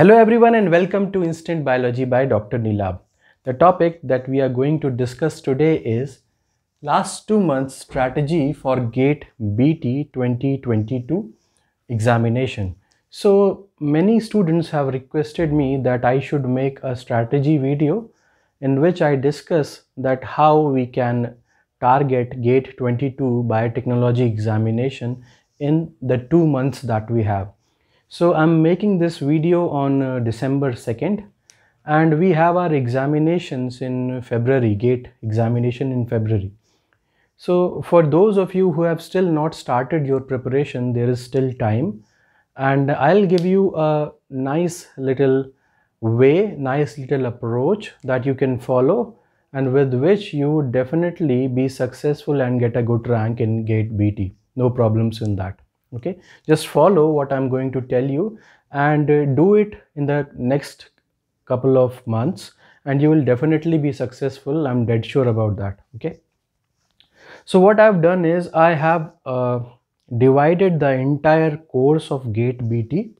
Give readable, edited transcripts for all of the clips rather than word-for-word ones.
Hello everyone and welcome to Instant Biology by Dr. Nilab. The topic that we are going to discuss today is last 2 months strategy for GATE BT 2022 examination. So many students have requested me that I should make a strategy video in which I discuss that how we can target GATE 22 biotechnology examination in the 2 months that we have. So I'm making this video on December 2nd, and we have our examinations in February, GATE examination in February. So for those of you who have still not started your preparation, there is still time, and I'll give you a nice little way, nice little approach that you can follow and with which you would definitely be successful and get a good rank in GATE BT. No problems in that. Okay, just follow what I'm going to tell you and do it in the next couple of months and you will definitely be successful. I'm dead sure about that. Okay, so what I've done is I have divided the entire course of GATE BT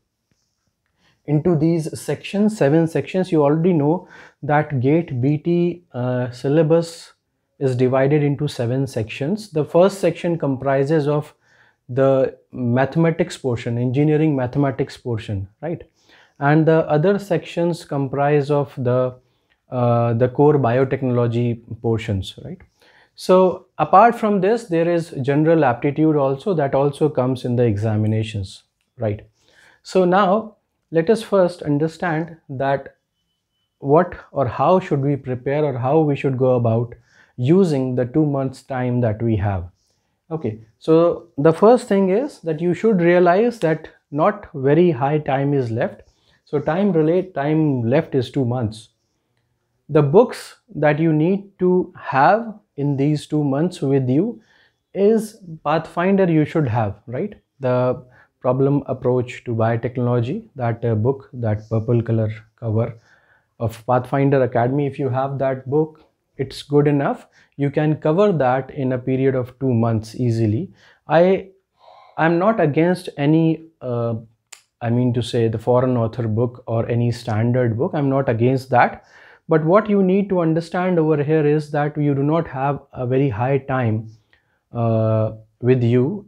into these sections, 7 sections. You already know that GATE BT syllabus is divided into 7 sections. The first section comprises of the mathematics portion, engineering mathematics portion, right? And the other sections comprise of the core biotechnology portions, right? So apart from this, there is general aptitude also that also comes in the examinations, right? So now let us first understand that what or how should we prepare or how we should go about using the 2 months time that we have. Okay, so the first thing is that you should realize that not very high time is left. So time left is 2 months. The books that you need to have in these 2 months with you is Pathfinder. You should have, right? The problem approach to biotechnology, that book, that purple color cover of Pathfinder Academy. If you have that book, it's good enough. You can cover that in a period of 2 months easily. I'm not against any I mean to say the foreign author book or any standard book. I'm not against that, but what you need to understand over here is that you do not have a very high time with you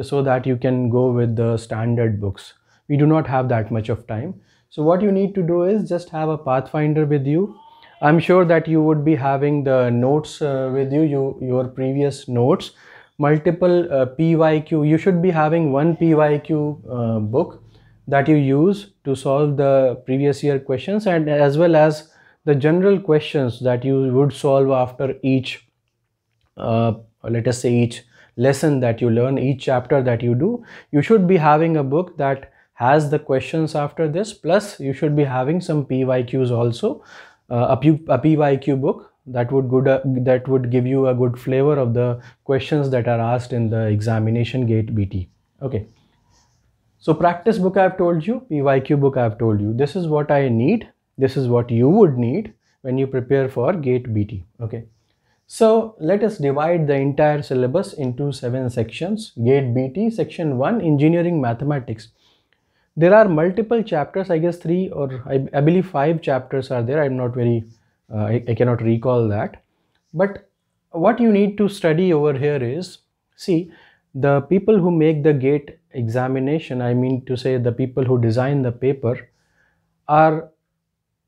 so that you can go with the standard books. We do not have that much of time. So what you need to do is just have a Pathfinder with you. I'm sure that you would be having the notes with you, your previous notes, multiple PYQ. You should be having one PYQ book that you use to solve the previous year questions, and as well as the general questions that you would solve after each, let us say each lesson that you learn, each chapter that you do. You should be having a book that has the questions after this, plus you should be having some PYQs also. A PYQ book that would give you a good flavor of the questions that are asked in the examination GATE BT. Okay, so practice book I've told you, PYQ book I've told you. This is what I need. This is what you would need when you prepare for GATE BT. Okay, so let us divide the entire syllabus into 7 sections. GATE BT section 1, engineering mathematics. There are multiple chapters, I guess 3 or I believe 5 chapters are there. I'm not very, I cannot recall that. But what you need to study over here is, see, the people who make the GATE examination, I mean to say the people who design the paper, are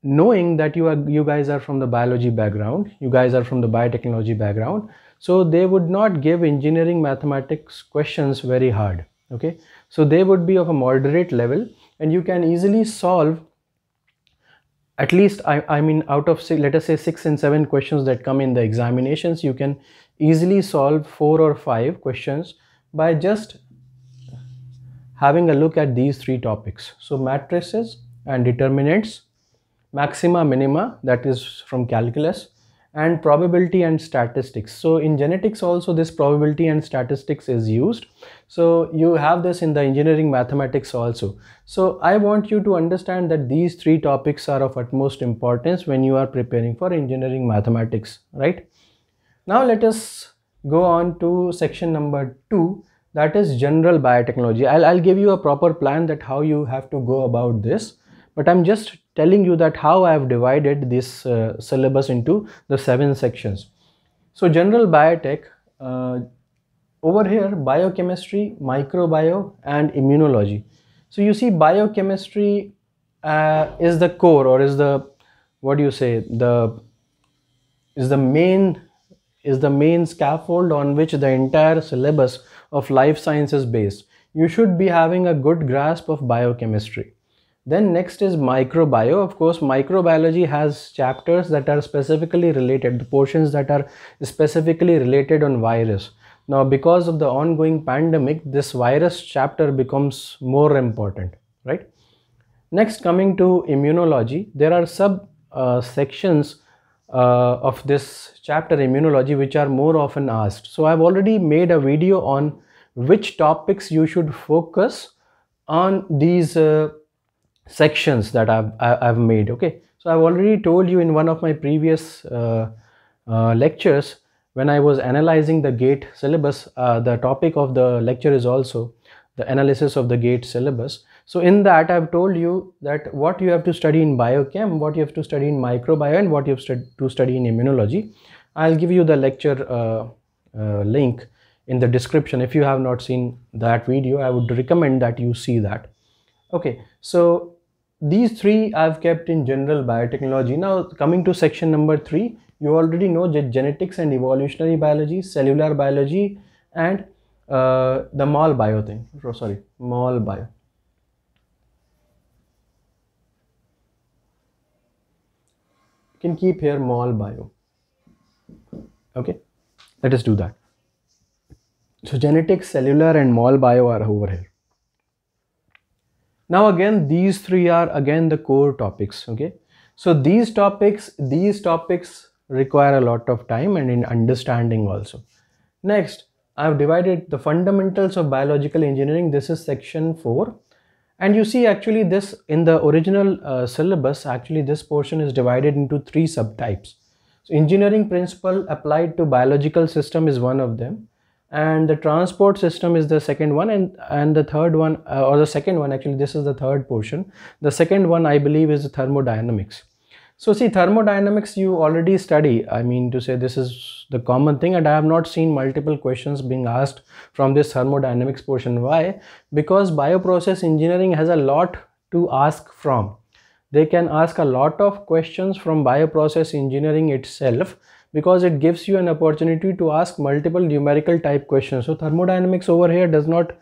knowing that you guys are from the biology background, you guys are from the biotechnology background. So they would not give engineering mathematics questions very hard. Okay, so they would be of a moderate level and you can easily solve at least, I mean out of, say, let us say 6 and 7 questions that come in the examinations, you can easily solve 4 or 5 questions by just having a look at these 3 topics. So matrices and determinants, maxima minima, that is from calculus, and probability and statistics. So in genetics also this probability and statistics is used. So you have this in the engineering mathematics also. So I want you to understand that these 3 topics are of utmost importance when you are preparing for engineering mathematics, right? Now let us go on to section number 2, that is general biotechnology. I'll give you a proper plan that how you have to go about this. but I'm just telling you that how I have divided this syllabus into the 7 sections. So general biotech, over here biochemistry, microbio and immunology. So you see biochemistry is the core, or is the, what do you say, the is the main scaffold on which the entire syllabus of life science is based. You should be having a good grasp of biochemistry. Then next is microbio. Of course, microbiology has chapters that are specifically related, the portions that are specifically related on virus. Now, because of the ongoing pandemic, this virus chapter becomes more important, right? Next, coming to immunology, there are sub sections of this chapter, immunology, which are more often asked. So I've already made a video on which topics you should focus on these sections that I've made. Okay, so I've already told you in one of my previous lectures, when I was analyzing the GATE syllabus, the topic of the lecture is also the analysis of the GATE syllabus. So in that I've told you that what you have to study in biochem, what you have to study in microbio, and what you have to study in immunology. I'll give you the lecture link in the description. If you have not seen that video, I would recommend that you see that. Okay, so these three I've kept in general biotechnology. Now coming to section number 3, you already know that genetics and evolutionary biology, cellular biology, and the mol bio thing. Oh, sorry, mol bio. You can keep here mol bio. Okay, let us do that. So genetics, cellular, and mol bio are over here. Now again, these three are again the core topics. Okay, so these topics require a lot of time and in understanding also. Next, I've divided the fundamentals of biological engineering. This is section 4, and you see actually this in the original syllabus, actually this portion is divided into 3 subtypes. So engineering principle applied to biological system is one of them, and the transport system is the second one, and the third one, or the second one, actually this is the third portion. The second one I believe is thermodynamics. So see, thermodynamics you already study. I mean to say, this is the common thing, and I have not seen multiple questions being asked from this thermodynamics portion. Why? Because bioprocess engineering has a lot to ask from. They can ask a lot of questions from bioprocess engineering itself, because it gives you an opportunity to ask multiple numerical type questions. So thermodynamics over here does not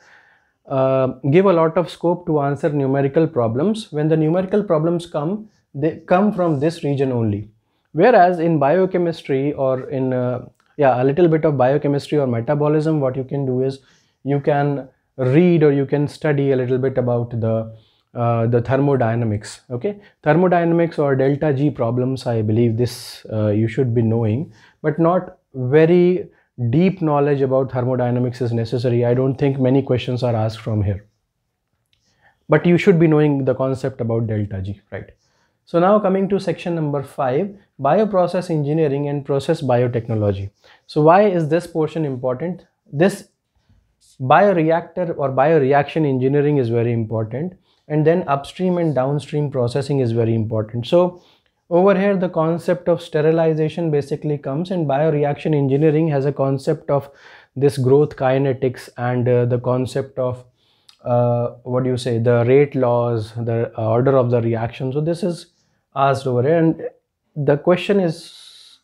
give a lot of scope to answer numerical problems. When the numerical problems come, they come from this region only. Whereas in biochemistry, or in a little bit of biochemistry or metabolism, what you can do is you can read or you can study a little bit about the thermodynamics. Okay, thermodynamics or delta G problems, I believe this you should be knowing, but not very deep knowledge about thermodynamics is necessary. I don't think many questions are asked from here, but you should be knowing the concept about delta G, right? So now coming to section number 5, bioprocess engineering and process biotechnology. So why is this portion important? This bioreactor or bioreaction engineering is very important, and then upstream and downstream processing is very important. So over here the concept of sterilization basically comes, and bioreaction engineering has a concept of this growth kinetics and the concept of what do you say, the rate laws, the order of the reaction. So this is asked over here, and the question is,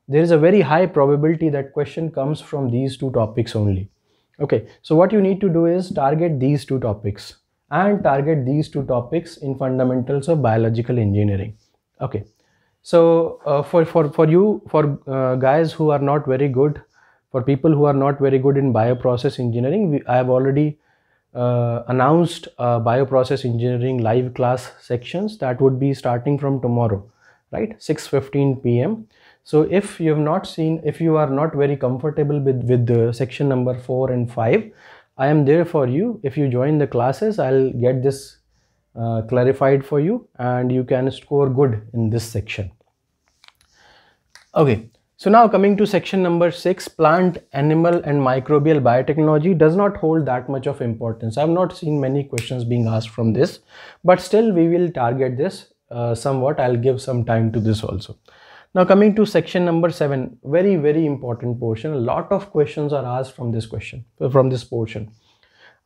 there is a very high probability that question comes from these 2 topics only. Okay, so what you need to do is target these 2 topics and target these 2 topics in fundamentals of biological engineering. Okay, so for guys who are not very good, for people who are not very good in bioprocess engineering, I have already announced bioprocess engineering live class sections that would be starting from tomorrow, right, 6:15 p.m. So if you have not seen, if you are not very comfortable with the section number 4 and 5, I am there for you. If you join the classes, I'll get this clarified for you, and you can score good in this section. Okay, So now coming to section number 6, plant, animal and microbial biotechnology does not hold that much of importance. I have not seen many questions being asked from this, but still we will target this somewhat. I'll give some time to this also. Now coming to section number 7, very important portion. A lot of questions are asked from this portion.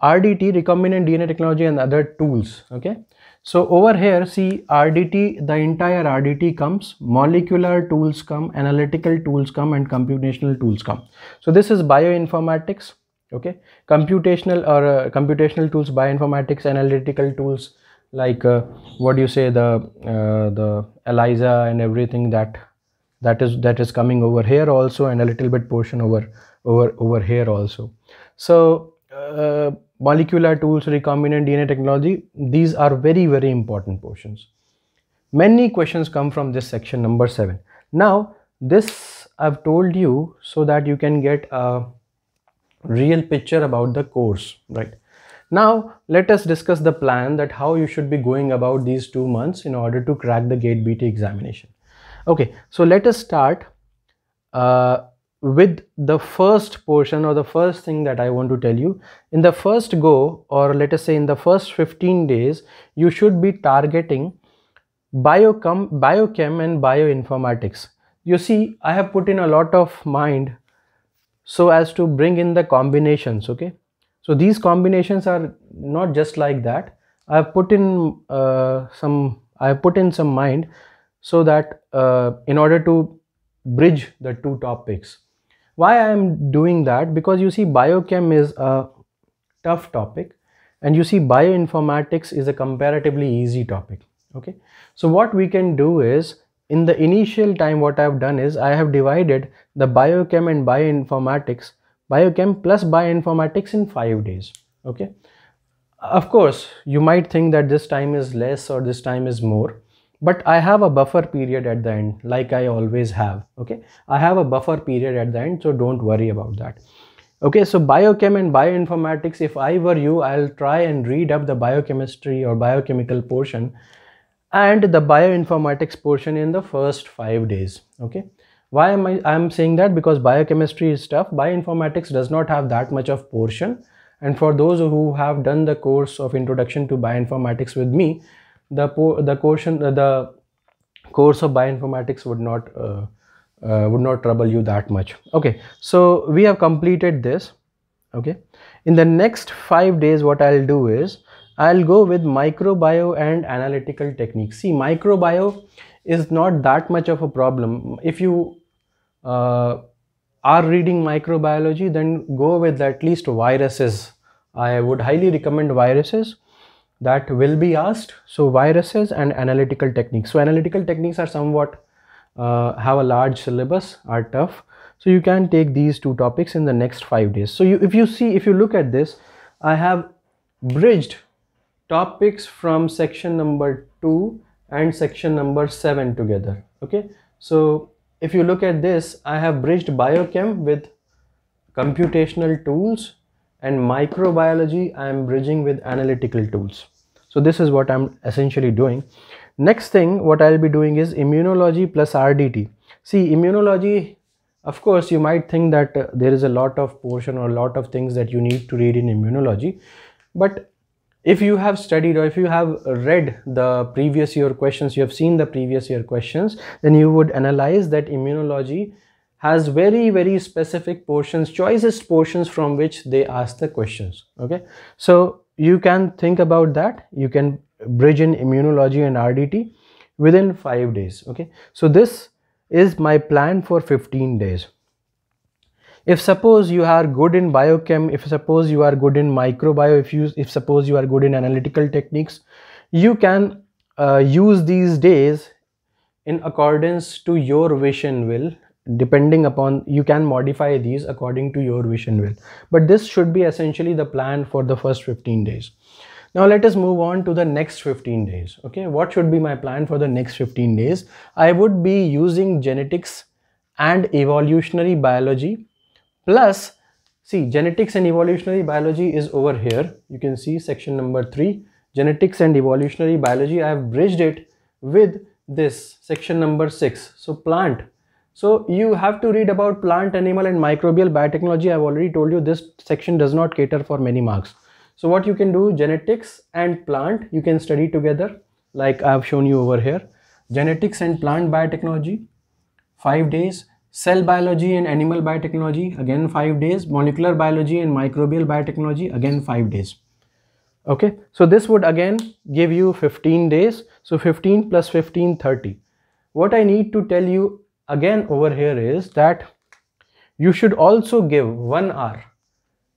RDT, recombinant DNA technology and other tools. Okay, so over here see RDT, the entire RDT comes, molecular tools come, analytical tools come and computational tools come. So this is bioinformatics. Okay, computational tools, bioinformatics, analytical tools like what do you say, the ELISA and everything that is coming over here also, and a little bit portion over here also. So molecular tools, recombinant DNA technology, these are very important portions. Many questions come from this section number 7. Now this I've told you so that you can get a real picture about the course, right? Now let us discuss the plan, that how you should be going about these 2 months in order to crack the GATE BT examination. Okay, so let us start with the first portion, or the first thing that I want to tell you. In the first go, or let us say in the first 15 days, you should be targeting biochem and bioinformatics. You see, I have put in a lot of mind so as to bring in the combinations. Okay, so these combinations are not just like that. I have put in some mind so that in order to bridge the two topics. Why I am doing that? Because you see, biochem is a tough topic and you see bioinformatics is a comparatively easy topic. Okay, so what we can do is, in the initial time, what I have done is I have divided the biochem and bioinformatics, biochem plus bioinformatics, in 5 days. Okay, of course you might think that this time is less or this time is more, but I have a buffer period at the end, like I always have. Okay, I have a buffer period at the end, so don't worry about that. Okay, so biochem and bioinformatics, if I were you, I'll try and read up the biochemistry or biochemical portion and the bioinformatics portion in the first 5 days. Okay, why am I'm saying that? Because biochemistry is tough, bioinformatics does not have that much of portion, and for those who have done the course of introduction to bioinformatics with me, the course of bioinformatics would not trouble you that much. Okay, so we have completed this. Okay, in the next 5 days, what I'll do is I'll go with microbio and analytical techniques. See, microbio is not that much of a problem. If you are reading microbiology, then go with at least viruses. I would highly recommend viruses that will be asked. So viruses and analytical techniques. So analytical techniques are somewhat have a large syllabus, are tough. So you can take these 2 topics in the next 5 days. So if you look at this, I have bridged topics from section number 2 and section number 7 together. Okay, so if you look at this, I have bridged biochem with computational tools, and microbiology I am bridging with analytical tools. So this is what I'm essentially doing. Next thing what I'll be doing is immunology plus RDT. See, immunology, of course you might think that there is a lot of portion or a lot of things that you need to read in immunology, but if you have studied or if you have read the previous year questions, you have seen the previous year questions, then you would analyze that immunology has very specific portions, choicest portions from which they ask the questions. Okay, so you can think about that. You can bridge in immunology and RDT within 5 days. Okay, so this is my plan for 15 days. If suppose you are good in biochem, if suppose you are good in microbio, if suppose you are good in analytical techniques, you can use these days in accordance to your wish and will. Depending upon, you can modify these according to your wish and will, but this should be essentially the plan for the first 15 days. Now let us move on to the next 15 days. Okay, what should be my plan for the next 15 days? I would be using genetics and evolutionary biology, plus, see, genetics and evolutionary biology is over here. You can see section number 3, genetics and evolutionary biology. I have bridged it with this section number 6. So plant, So you have to read about plant, animal and microbial biotechnology. I've already told you this section does not cater for many marks. So what you can do, genetics and plant, you can study together like I've shown you over here. Genetics and plant biotechnology, 5 days. Cell biology and animal biotechnology, again 5 days. Molecular biology and microbial biotechnology, again 5 days. Okay, so this would again give you 15 days. So 15 plus 15, 30. What I need to tell you again over here is that you should also give 1 hour.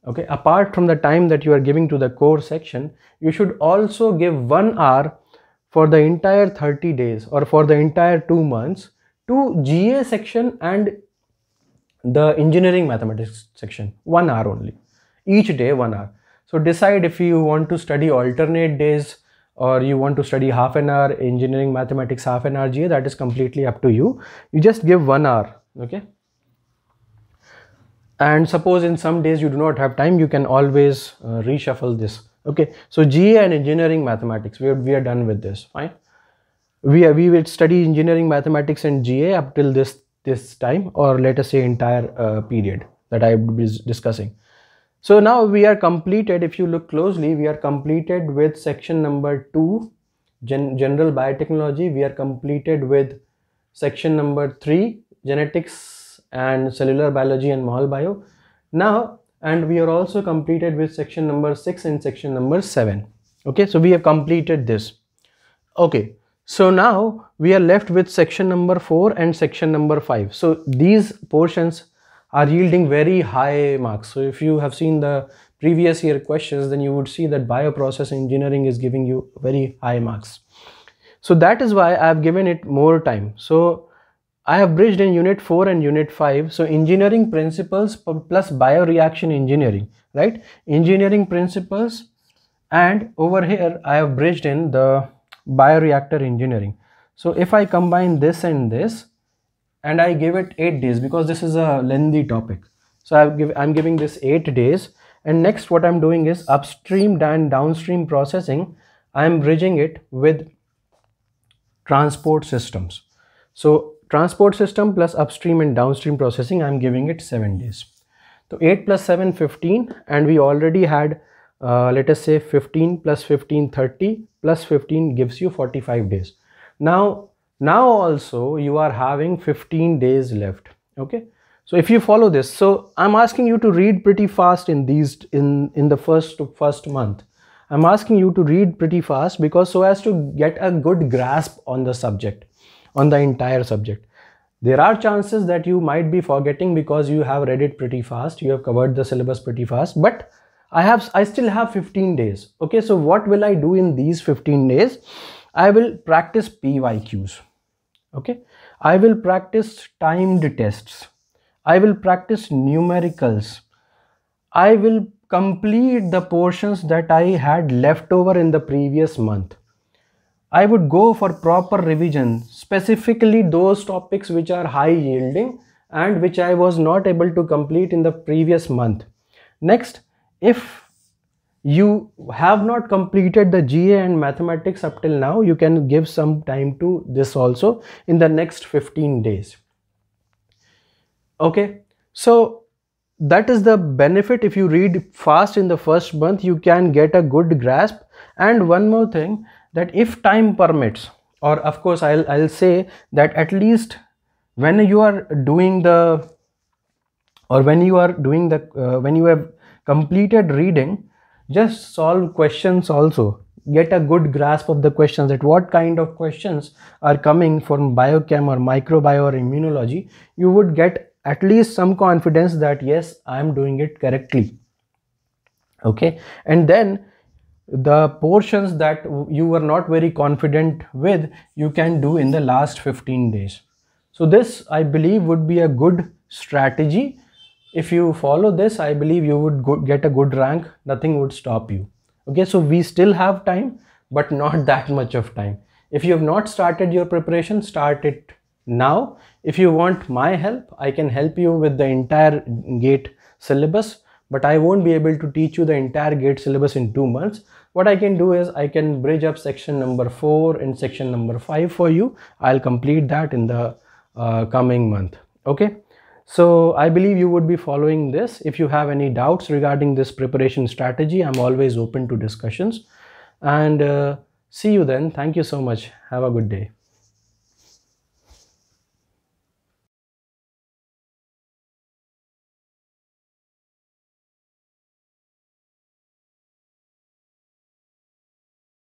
Okay, apart from the time that you are giving to the core section, you should also give 1 hour for the entire 30 days or for the entire 2 months to GA section and the engineering mathematics section. 1 hour only, each day 1 hour. So decide if you want to study alternate days or you want to study half an hour engineering mathematics, half an hour GA. That is completely up to you. You just give 1 hour. Okay, and suppose in some days you do not have time, you can always reshuffle this. Okay, so GA and engineering mathematics, we are done with this. Fine, we will study engineering mathematics and GA up till this time, or let us say entire period that I will be discussing. So now we are completed. If you look closely, we are completed with section number 2, general biotechnology. We are completed with section number 3, genetics and cellular biology and mol bio. Now, and we are also completed with section number 6 and section number 7. Okay, so we have completed this. Okay, so now we are left with section number 4 and section number 5. So these portions are yielding very high marks. So if you have seen the previous year questions, then you would see that bioprocess engineering is giving you very high marks. So that is why I have given it more time. So I have bridged in unit 4 and unit 5. So engineering principles plus bioreaction engineering, right? Engineering principles, and over here I have bridged in the bioreactor engineering. So if I combine this and this, and I give it 8 days because this is a lengthy topic. So I'm giving this 8 days, and next what I'm doing is upstream and downstream processing. I'm bridging it with transport systems. So transport system plus upstream and downstream processing, I'm giving it 7 days. So 8 plus 7, 15, and we already had let us say 15 plus 15, 30 plus 15 gives you 45 days. Now also you are having 15 days left. Okay, so if you follow this, so I'm asking you to read pretty fast in these in the first month. I'm asking you to read pretty fast because so as to get a good grasp on the subject, on the entire subject. There are chances that you might be forgetting because you have read it pretty fast, you have covered the syllabus pretty fast, but I still have 15 days. Okay, so what will I do in these 15 days? I will practice PYQs. Okay, I will practice timed tests. I will practice numericals. I will complete the portions that I had left over in the previous month. I would go for proper revision, specifically those topics which are high yielding and which I was not able to complete in the previous month. Next, if you have not completed the GA and mathematics up till now, you can give some time to this also in the next 15 days. Okay, so that is the benefit. If you read fast in the first month, you can get a good grasp. And one more thing, that if time permits, or of course I'll say that at least when you are doing the, or when you have completed reading, just solve questions also. Get a good grasp of the questions, that what kind of questions are coming from biochem or microbio or immunology. You would get at least some confidence that yes, I am doing it correctly. Okay, and then the portions that you were not very confident with, you can do in the last 15 days. So this, I believe, would be a good strategy. If you follow this, I believe you would get a good rank. Nothing would stop you. Okay, so we still have time, but not that much of time. If you have not started your preparation, start it now. If you want my help, I can help you with the entire GATE syllabus, but I won't be able to teach you the entire GATE syllabus in 2 months. What I can do is I can bridge up section number 4 and section number 5 for you. I'll complete that in the coming month. Okay, so I believe you would be following this. If you have any doubts regarding this preparation strategy, I'm always open to discussions, and see you then. Thank you so much. Have a good day.